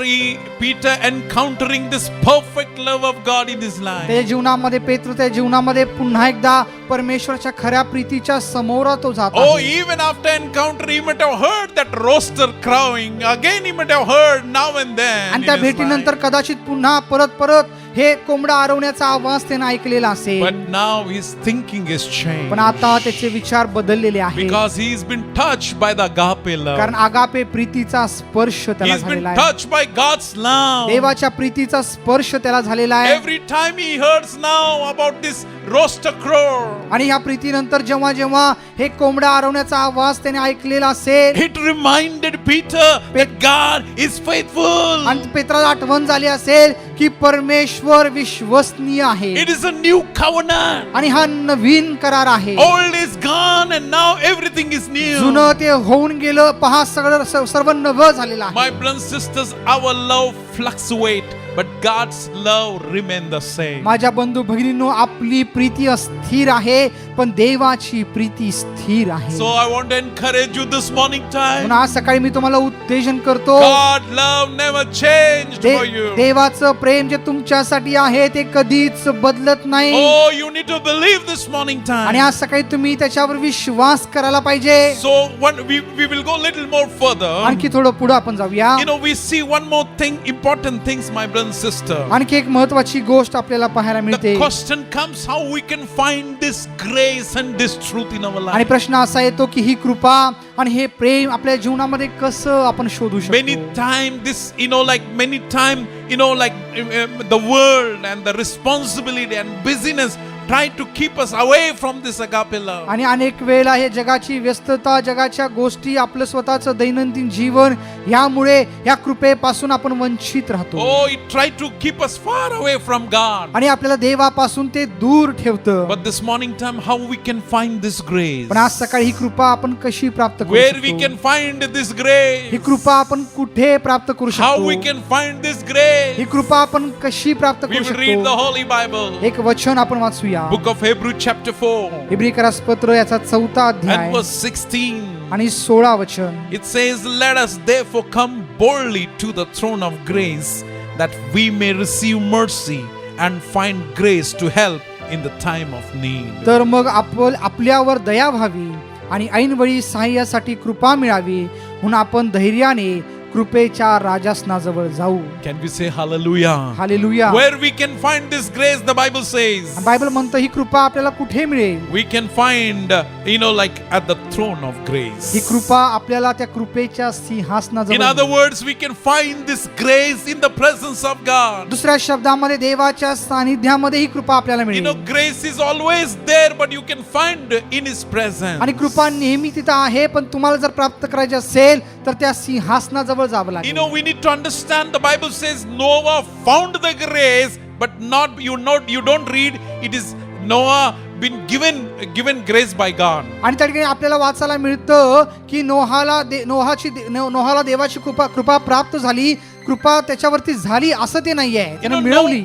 Peter encountering this perfect love of God in his life. त्याच्या जीवनामध्ये त्या जीवनामध्ये पुन्हा एकदा परमेश्वराच्या खऱ्या प्रीतीच्या समोर तो जात Oh, आहे. even after encounter, he might have heard that rooster crowing. Again, he might have heard now and then. आणि त्या in his भेटीनंतर life. कदाचित पुन्हा परत हे कोंबडा आरवण्याचा आवाज त्याने ऐकलेला असेल. But now his thinking is changed. पण आता त्याचे विचार बदललेले आहेत. Because he's been touched by the agape love. कारण आगापे प्रीतीचा स्पर्श त्याला He's been झालेला आहे. touched by God's love. देवाच्या प्रीतीचा स्पर्श त्याला झालेला आहे. Every time he hears now about this rooster crow, आणि या प्रीतीनंतर जेव्हा जेव्हा हे कोंबडा आरवण्याचा आवाज त्याने ऐकलेला असेल, it reminded Peter that God is faithful. आणि पेत्राला आठवण झाली असेल की परमेश्वर विश्वसनीय आहे It is a new covenant. आणि हा नवीन करार आहे. Old is gone and now everything is new. जुनं ते होऊन गेलं, पहा सगळं सर्व नवं झालेलं My आहे. brothers and sisters, our love fluctuate, but God's love remain the same. माझ्या बंधू भगिनींनो, आपली प्रीती अस्थिर आहे पण देवाची प्रीती स्थिर आहे. So I want to encourage you this morning time. म्हणून आज सकाळी मी तुम्हाला उत्तेजन करतो, God love never changed for you. देवाचं प्रेम जे तुमच्यासाठी आहे ते कधीच बदलत नाही. Oh, you need to believe this morning आणि time. आज सकाळी तुम्ही त्याच्यावर विश्वास करायला पाहिजे. So when we will go a little more further. आणखी थोडं पुढे आपण जाऊया. You know, we see one more thing, important things, my brother and sister. आणखी एक महत्वाची गोष्ट आपल्याला पाहायला The मिळते. question comes how we can find this grace and this truth in our आणि life. प्रश्न असा येतो की ही कृपा आणि हे प्रेम आपल्या जीवनामध्ये कसं आपण शोधू Many शकतो. time this, many time, the world and the responsibility and busyness try to keep us away from this agape love. आणि अनेक वेळेला हे जगाची व्यस्तता, जगाच्या गोष्टी, आपलं स्वतःचं दैनंदिन जीवन यामुळे या कृपेपासून आपण वंचित राहतो. Oh, it tried to keep us far away from God. आणि आपल्याला देवापासून ते दूर ठेवतं. But this morning time, how we can find this grace? पण आज सकाळी ही कृपा आपण कशी प्राप्त करू Where we शकतो? can find this grace? ही कृपा आपण कुठे प्राप्त करू How we शकतो? can find this grace? ही कृपा आपण कशी प्राप्त We करू will read the शकतो? Holy Bible. एक वचन आपण वाचूया. Book of Hebrews chapter 4 इब्रिकरास पत्र याचा 4 and अध्याय verse 16. आणि 16 वचन. It says, "Let us therefore come boldly to the throne of grace, that we may receive mercy and find grace to help in the time of need." तर मग आपल्यावर दया व्हावी आणि ऐनवेळी सहाय्यासाठी कृपा मिळावी, म्हणून आपण धैर्याने कृपेच्या राजासनाजवळ जाऊ. Can we say hallelujah? Hallelujah. Where we can find this grace, the Bible says. Bible म्हणतं ही कृपा आपल्याला कुठे मिळेल? We can find, at the throne of grace. ही कृपा आपल्याला त्या कृपेच्या In सिंहासनाजवळ other मिळेल. words, we can find this grace in the presence of God. दुसऱ्या शब्दामध्ये देवाच्या सानिध्यामध्ये ही कृपा आपल्याला मिळेल. Grace is always there, but you can find in His presence. आणि कृपा नेहमी तिथं आहे, पण तुम्हाला जर प्राप्त करायची असेल तर त्या सिंहासनाजवळ जावं लागेल. We need to understand, the Bible says Noah found the grace, but you don't read it is Noah been given grace by God. आणि त्या ठिकाणी आपल्याला वाचायला मिळतं की नोहाला देवाची कृपा प्राप्त झाली, कृपा त्याच्यावरती झाली असं ते नाहीये, त्याने मिळवली.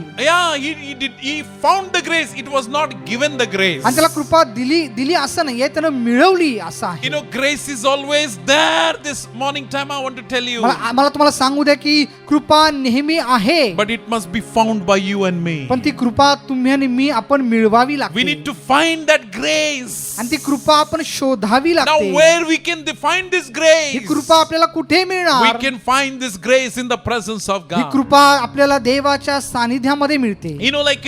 He found the grace, it was not given the grace. आणि त्याला कृपा दिली असं नाहीये, त्याने मिळवली असं आहे. Grace is always there. This morning time I want to tell you, मला तुम्हाला सांगू द्या की कृपा नेहमी आहे, but it must be found by you and me. पण ती कृपा तुम्ही आणि मी आपण मिळवावी We लागते. need to find that grace. आणि ती कृपा आपण शोधावी Now लागते. where we can find this he grace? कृपा आपल्याला कुठे We मिळणार? can find this grace in the presence of he God. कृपा आपल्याला देवाच्या सानिध्यामध्ये मिळते.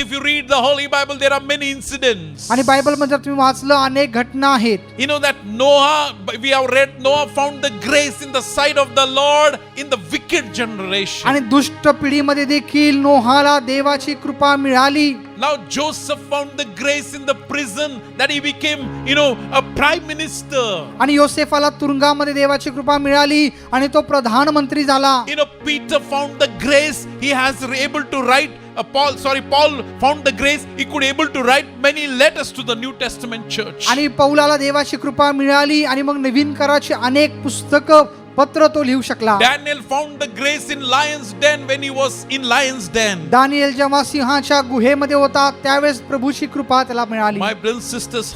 If you read the Holy Bible, there are many incidents. आणि बायबल मध्ये जर तुम्ही वाचलं अनेक घटना आहेत. That we have read Noah found the grace in the sight of the Lord in the wicked generation. आणि दुष्ट पिढीमध्ये देखील नोहाला देवाची कृपा मिळाली. Now Joseph found the grace in the prison that he became, a prime minister. आणि योसेफाला तुरुंगामध्ये देवाची कृपा मिळाली आणि तो प्रधानमंत्री झाला. Peter found the grace, he has able to write Paul found the grace, he could able to write many letters to the New Testament church. आणि पौलाला देवाची कृपा मिळाली आणि मग नवीन कराची अनेक पुस्तकं पत्र तो लिहू शकला. Daniel found the grace in lion's den when he was in lion's den. Daniel जेव्हा सिंहाच्या गुहेमध्ये होता त्यावेळेस प्रभूची कृपा त्याला मिळाली. My brothers and sisters,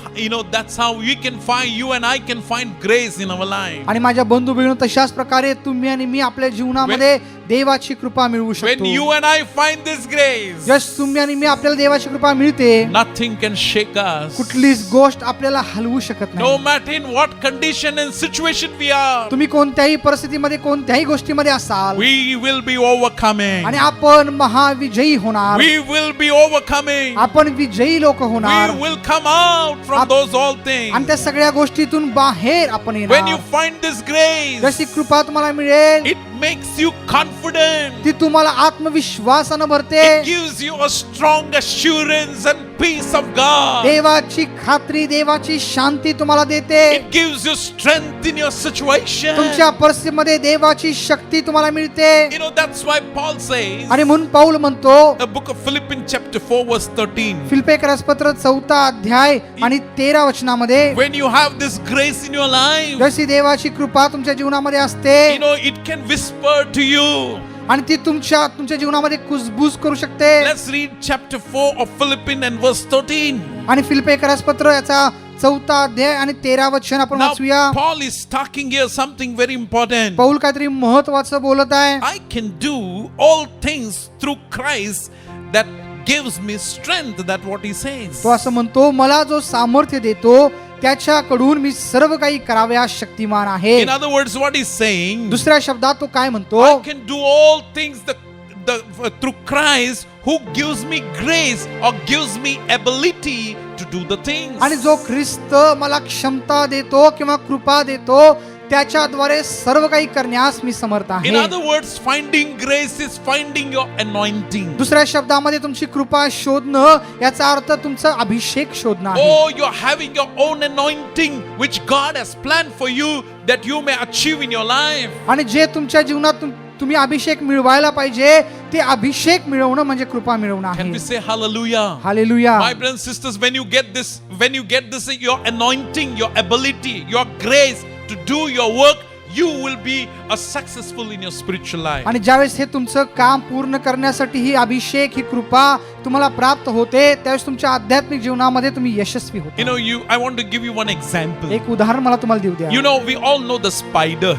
that's how you and I can find grace in our life. आणि माझ्या बंधू बहिणी तशाच प्रकारे तुम्ही आणि मी आपल्या जीवनामध्ये देवाची कृपा मिळवू When शकतो. you and I find this grace, जस तुम्ही आणि मी आपल्याला देवाची कृपा मिळते, nothing can shake us. कुठलीच गोष्ट आपल्याला हलवू शकत No नाही. matter in what condition and situation we are, तुम्ही कोणत्याही परिस्थितीमध्ये कोणत्याही गोष्टीमध्ये असाल, we will be overcoming. आणि आपण महाविजयी होणार. We will be overcoming. आपण विजयी लोक होणार. We will come out from those all things. आणि त्या सगळ्या गोष्टीतून बाहेर आपण When you येणार. find this grace, जशी कृपा तुम्हाला मिळेल, it makes you confident. ती तुम्हाला आत्मविश्वासानं भरते. It gives you a strong assurance and peace of God. देवाची खात्री, देवाची शांती तुम्हाला देते. It gives you strength in your situation. तुमच्या परिस्थितीमध्ये देवाची शक्ती तुम्हाला मिळते. You know, that's why Paul says, आणि म्हणून पौल म्हणतो the book of Philippians chapter 4 verse 13, फिलिप्पियरास पत्र 4 अध्याय आणि 13 वचनामध्ये, when you have this grace in your life, जशी देवाची कृपा तुमच्या जीवनामध्ये असते you know, it can whisper to you. आणि ती तुमच्या जीवनामध्ये कुजबूज करू शकते. Let's read chapter 4 of Philippians and verse 13. आणि फिलिप्पियरास पत्र याचा 4 अध्याय आणि 13 वचन आपण Now, वाचूया. Paul is talking here something very important. Paul काहीतरी महत्वाचं बोलत आहे. I can do all things through Christ that gives me strength. That what he says. तो असं म्हणतो, मला जो सामर्थ्य देतो त्याच्याकडून मी सर्व काही कराव्यास शक्तिमान आहे. In other words, what he's saying, दुसऱ्या शब्दात तो काय म्हणतो, I can do all things through Christ who gives me grace or gives me ability to do the things. आणि जो ख्रिस्त मला क्षमता देतो किंवा कृपा देतो त्याच्याद्वारे सर्व काही करण्यास मी समर्थ आहे. In other words, finding grace is finding your anointing. दुसऱ्या शब्दामध्ये तुमची कृपा शोधणं याचा अर्थ तुमचा अभिषेक शोधणं आहे. Oh, you're having your own anointing which God has planned for you that you may achieve in your life. आणि जे तुमच्या जीवनात तुम्ही अभिषेक मिळवायला पाहिजे ते अभिषेक मिळवणं म्हणजे कृपा मिळवणं Can we आहे. say hallelujah? Hallelujah. My brothers and sisters, when you get this, your anointing, your ability, your grace to do your work, you will be a successful in your spiritual life. आणि ज्यावेळेस हे तुमचं काम पूर्ण करण्यासाठी ही अभिषेक, ही कृपा तुम्हाला प्राप्त होते, त्यावेळेस तुमच्या आध्यात्मिक जीवनामध्ये तुम्ही यशस्वी होता. You know, I want to give you one example. एक उदाहरण मला तुम्हाला देऊ द्या. You know, we all know the spider.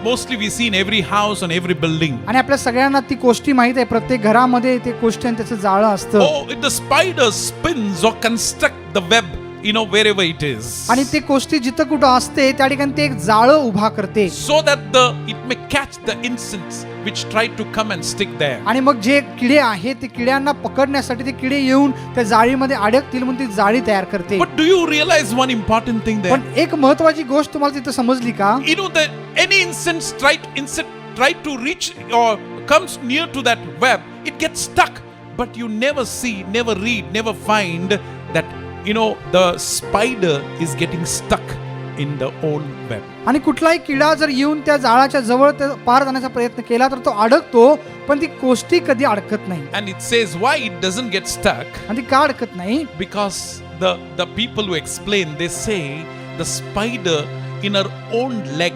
Mostly we see in every house and every building. आणि आपल्या सगळ्यांना ती गोष्टी माहित आहे, प्रत्येक घरामध्ये ते गोष्टी आणि त्याचं जाळं असतं. Oh, the spider spins or construct the web, you know, wherever it is, आणि ते गोष्टी जिथं कुठं असते त्या ठिकाणी ते एक जाळं उभा करते. so that it may catch the insects which try to come and stick there. आणि मग जे किडे आहेत ते किड्यांना पकडण्यासाठी ते किडे येऊन त्या जाळीमध्ये अडकतील म्हणून ती जाळी तयार करते. But do you realize one important thing there? पण एक महत्वाची गोष्ट तुम्हाला तिथं समजली का? You know that any insect try to reach or comes near to that web, it gets stuck. But you never see, never read, never find that, you know, the spider is getting stuck in the own web. आणि कुठलाही किडा जर येऊन त्या जाळाच्या जवळ पार जाण्याचा प्रयत्न केला तर तो अडकतो, पण ती कोष्टी कधी अडकत नाही. And it says why it doesn't get stuck, आणि ती का अडकत नाही? because the people who explain, they say the spider in her own leg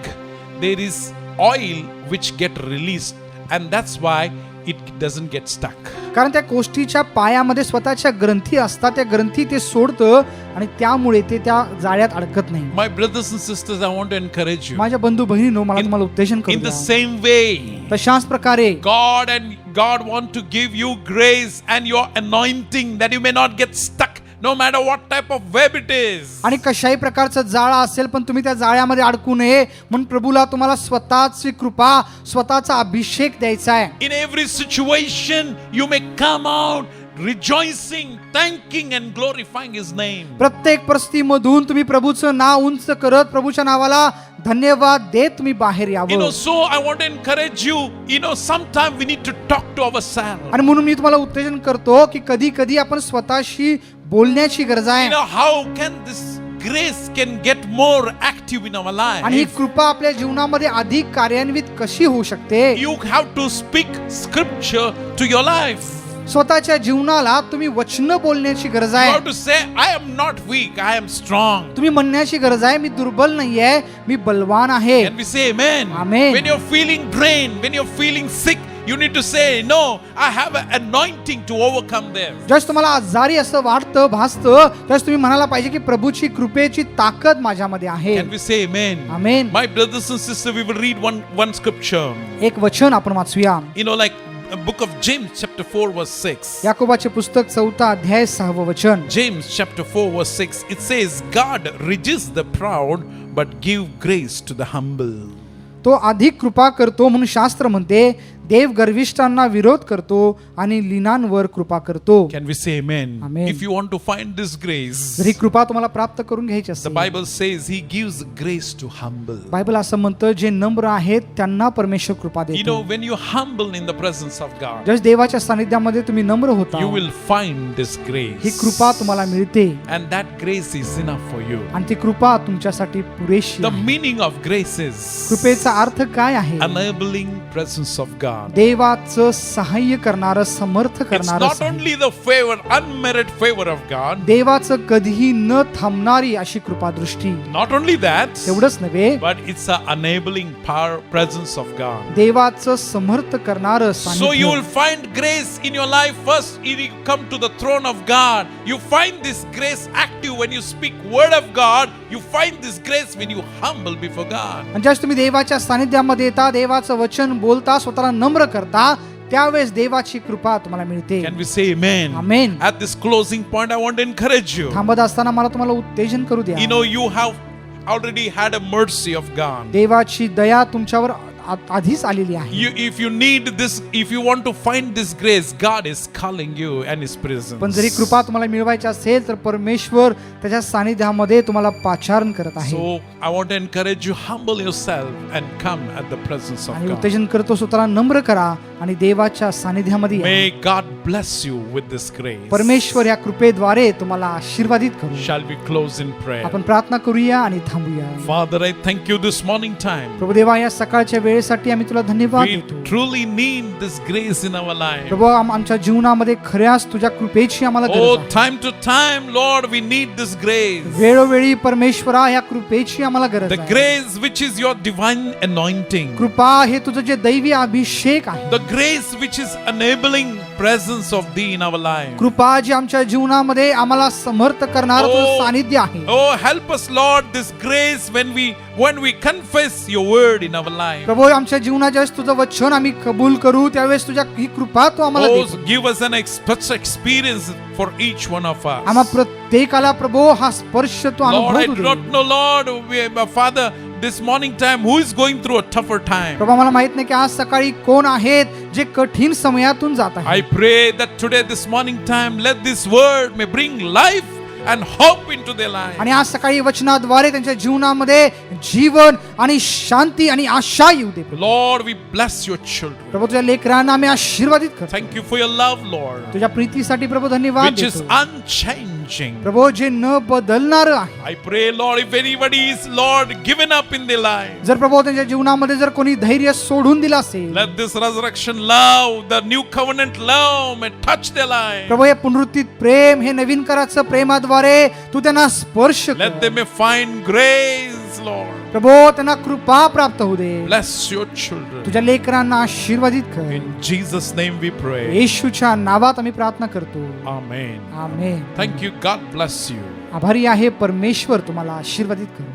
there is oil which get released, and that's why it doesn't get stuck. कारण त्या कोष्टीच्या पायामध्ये स्वतःच्या ग्रंथी असतात, त्या ग्रंथी ते सोडतं आणि त्यामुळे ते त्या जाळ्यात अडकत नाही. My brothers and sisters, I want to encourage you. माझ्या बंधू बहिणींनो, मला तुम्हाला उत्तेजन करू In the द्या. same way, तशाच प्रकारे God want to give you grace and your anointing that you may not get stuck no matter what type of web it is. आणि कशाही प्रकारचं जाळं असेल पण तुम्ही त्या जाळ्यामध्ये अडकू नये म्हणून प्रभूला तुम्हाला स्वतःची कृपा, स्वतःचा अभिषेक द्यायचा आहे. In every situation you may come out rejoicing, thanking and glorifying his name. प्रत्येक परिस्थितीमधून तुम्ही प्रभूचं नाव उंच करत प्रभूच्या नावाला धन्यवाद देत तुम्ही बाहेर You know, यावं. so I want to encourage you, you know, sometimes we need to talk to ourselves. आणि म्हणून मी तुम्हाला उत्तेजन करतो की कधी कधी आपण स्वतःशी बोलण्याची गरज You आहे. know, how can this grace can get more active in our आणि ही life? कृपा आपल्या जीवनामध्ये अधिक कार्यान्वित कशी होऊ शकते? You have to speak scripture to your life. स्वतःच्या जीवनाला तुम्ही वचन बोलण्याची गरज You आहे. have to say, I am not weak, I am strong. तुम्ही म्हणण्याची गरज आहे, मी दुर्बल नाहीये, मी बलवान आहे. Can we say amen? Amen. When you're feeling drained, when you're feeling sick, you need to say, no, I have an anointing to overcome them. ज्यावेळेस तुम्हाला आजारी असं वाटतं, भासतं, त्यावेळेस तुम्ही म्हणायला पाहिजे की प्रभूची कृपेची ताकद माझ्यामध्ये आहे. Can we say amen? Amen. My brothers and sisters, we will read one scripture. एक वचन आपण वाचूया. You know, like book of James chapter 4 verse 6. याकोबाचे पुस्तक 4 अध्याय 6 वचन. James chapter 4 verse 6. It says, God resists the proud but give grace to the humble. तो अधिक कृपा करतो म्हणून शास्त्र म्हणते, देव गर्विष्ठांना विरोध करतो आणि लीनांवर कृपा करतो. Can we say amen? Amen. If you want to find this grace, जर ही कृपा तुम्हाला प्राप्त करून घ्यायची the असेल, Bible says he gives grace to humble. Bible असं म्हणतं जे नम्र आहेत त्यांना परमेश्वर कृपा You देतो. know, when you humble in the presence of God, जर देवाच्या सानिध्यामध्ये तुम्ही नम्र होता, you will find this he grace. कृपा तुम्हाला मिळते And that grace is enough for you. आणि ती कृपा तुमच्यासाठी पुरेशी The आहे. meaning of grace is कृपेचा अर्थ काय आहे? enabling presence of God. देवाचं सहाय्य करणारं, समर्थ It's करणारं not सहाय्य. only the favor, unmerited favor of God. देवाचं कधीही न थांबणारी अशी कृपा दृष्टी. Not only that, एवढंच नव्हे, but it's a enabling power presence of God. देवाचं समर्थ करणारं So you सानिध्य. will find grace in your life first. When you come to the throne of God, you find this grace active when you speak word of God. You find this grace when you humble before God. आणि ज्यावेळेस तुम्ही देवाच्या सानिध्यामध्ये येता, देवाचं वचन बोलता, स्वतःला नम्र करता, त्यावेळेस देवाची कृपा तुम्हाला मिळते. Can we say amen? Amen. At this closing point, I want to encourage you. थांबत असताना मला तुम्हाला उत्तेजन करू द्या. You know, you have already had a mercy of God. देवाची दया तुमच्यावर आधीच आलेली आहे. If you need this, if you want to find this grace, God is calling you and His presence. पण जरी कृपा तुम्हाला मिळवायची असेल तर परमेश्वर त्याच्या सानिध्यामध्ये तुम्हाला पाचारण करत आहे. So I want to encourage you, humble yourself and come at the presence of आणि God. उत्तेजन करतो, स्वतःला नम्र करा आणि देवाच्या सानिध्यामध्ये या. May God bless you with this grace. परमेश्वर या कृपेद्वारे तुम्हाला आशीर्वादित करू. Shall we close in prayer? आपण प्रार्थना करूया आणि थांबूया. Father, I thank you this morning time. Prabhu Deva, या सकाळच्या वेळेसाठी आम्ही तुला धन्यवाद We देतो. truly need this grace in our life. प्रभू, आमच्या जीवनामध्ये खऱ्याच तुझ्या कृपेची आम्हाला Oh, गरज आहे. time to time, Lord, we need this grace. वेळोवेळी परमेश्वरा या कृपेची आम्हाला गरज The आहे. grace which is your divine anointing. कृपा हे तुझं जे दैवी अभिषेक आहे. The grace which is enabling presence of thee in our life. कृपा जी आमच्या जीवनामध्ये आम्हाला समर्थ करणार तुझं सानिध्य आहे. Oh, help us, Lord, this grace when we confess your word in our life. प्रभू, आमच्या जीवनाच्या वेळेस तुझं वचन आम्ही कबूल करू, त्यावेळेस तुझ्या ही कृपा तू आम्हाला Oh, they. give us an such experience for each one of us. आम्हा प्रत्येकाला प्रभू हा स्पर्श तू Lord, I अनुभव do they. not know, Lord, Father, this morning time, who is going through a tougher time? प्रभू, मला माहित नाही की आज सकाळी कोण आहेत जे कठीण समयातून जात आहेत. I pray that today, this morning time, let this word may bring life and hope into their life. आणि आज सकाळी वचनाद्वारे त्यांच्या जीवनामध्ये जीवन आणि शांती आणि आशा येऊ दे. Lord, we bless your children. प्रभू, तुझ्या लेकरांना आम्ही आशीर्वादित करतो. Thank you for your love, Lord, तुझ्या प्रीतीसाठी प्रभू धन्यवाद which is देतो. unchanging. प्रभू, जे न बदलणार आहे. I pray, Lord, if anybody is, Lord, given up in their life, जर प्रभू त्यांच्या जीवनामध्ये जर कोणी धैर्य सोडून दिलं असेल, let this resurrection love, the new covenant love, may touch their life. प्रभू, हे पुनरुत्थित प्रेम, हे नवीन कराचं प्रेमाद्वारे तू त्यांना स्पर्श Let कर. them may find grace, Lord. प्रभू, त्यांना कृपा प्राप्त होऊ दे. Bless your children. तुझ्या लेकरांना आशीर्वादित कर. In Jesus' name we pray. येशूच्या नावात आम्ही प्रार्थना करतो. Amen. Amen. Thank you. God bless you. आभारी आहे परमेश्वर तुम्हाला आशीर्वादित करू.